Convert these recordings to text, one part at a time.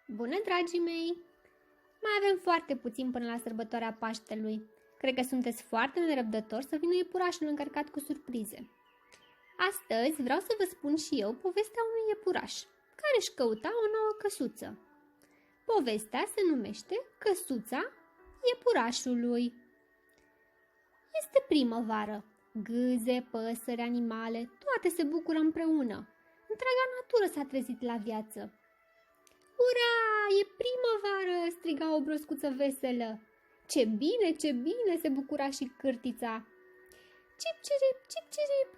Bună, dragii mei! Mai avem foarte puțin până la sărbătoarea Paștelui. Cred că sunteți foarte nerăbdători să vină iepurașul încărcat cu surprize. Astăzi vreau să vă spun și eu povestea unui iepuraș care își căuta o nouă căsuță. Povestea se numește Căsuța iepurașului. Este primăvară. Gâze, păsări, animale, toate se bucură împreună. Întreaga natură s-a trezit la viață. Ura, e primăvară! Striga o broscuță veselă. Ce bine, se bucura și cârtița. Cip-cirip, cip-cirip!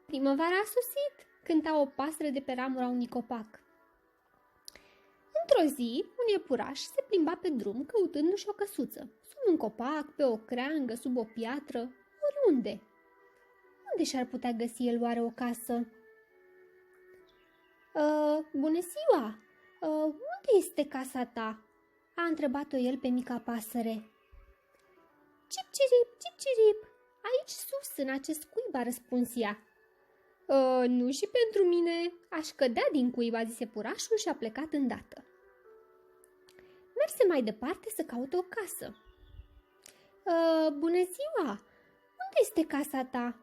Primăvara a sosit, cânta o pasăre de pe ramura unui copac. Într-o zi, un iepuraș se plimba pe drum căutându-și o căsuță, sub un copac, pe o creangă, sub o piatră, oriunde. Unde și-ar putea găsi el oare o casă? Bună ziua! Unde este casa ta?" a întrebat-o el pe mica pasăre. Cip-cirip, cip-cirip! Aici sus, în acest cuib, a răspuns ea. Nu și pentru mine, aș cădea din cuib, a zis iepurașul și a plecat îndată. Merse mai departe să caute o casă. Bună ziua! Unde este casa ta?"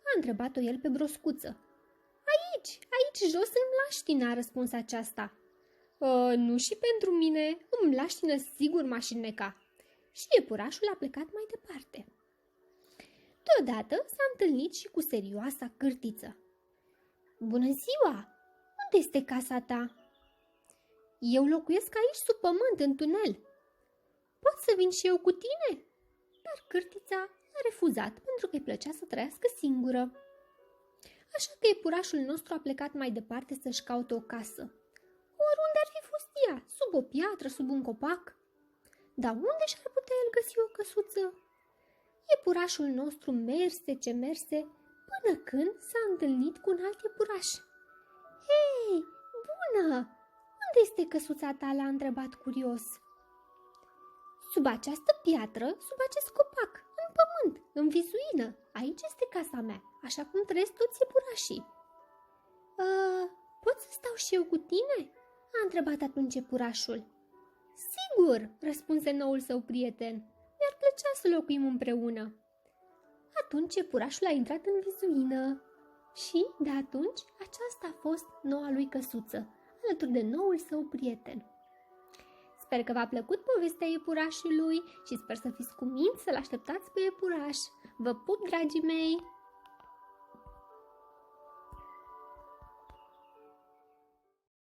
a întrebat-o el pe broscuță. Aici, jos în mlaștină, a răspuns aceasta. Nu și pentru mine, în mlaștină sigur m-aș înneca. Și iepurașul a plecat mai departe. Deodată s-a întâlnit și cu serioasa cârtiță. Bună ziua! Unde este casa ta? Eu locuiesc aici sub pământ, în tunel. Pot să vin și eu cu tine? Dar cârtița a refuzat pentru că îi plăcea să trăiască singură. Așa că iepurașul nostru a plecat mai departe să-și caute o casă. Oriunde ar fi fost ea, sub o piatră, sub un copac. Dar unde și-ar putea el găsi o căsuță? Iepurașul nostru merse, până când s-a întâlnit cu un alt iepuraș. Hei, bună! Unde este căsuța ta? L-a întrebat curios. Sub această piatră, sub acest copac, în pământ, în vizuină. Aici este casa mea, așa cum trăiesc toți iepurașii. Pot să stau și eu cu tine? A întrebat atunci iepurașul. Sigur, răspunse noul său prieten. Mi-ar plăcea să locuim împreună. Atunci iepurașul a intrat în vizuină și, de atunci, aceasta a fost noua lui căsuță, alături de noul său prieten. Sper că v-a plăcut povestea iepurașului și sper să fiți cuminți să-l așteptați pe iepuraș. Vă pup, dragii mei!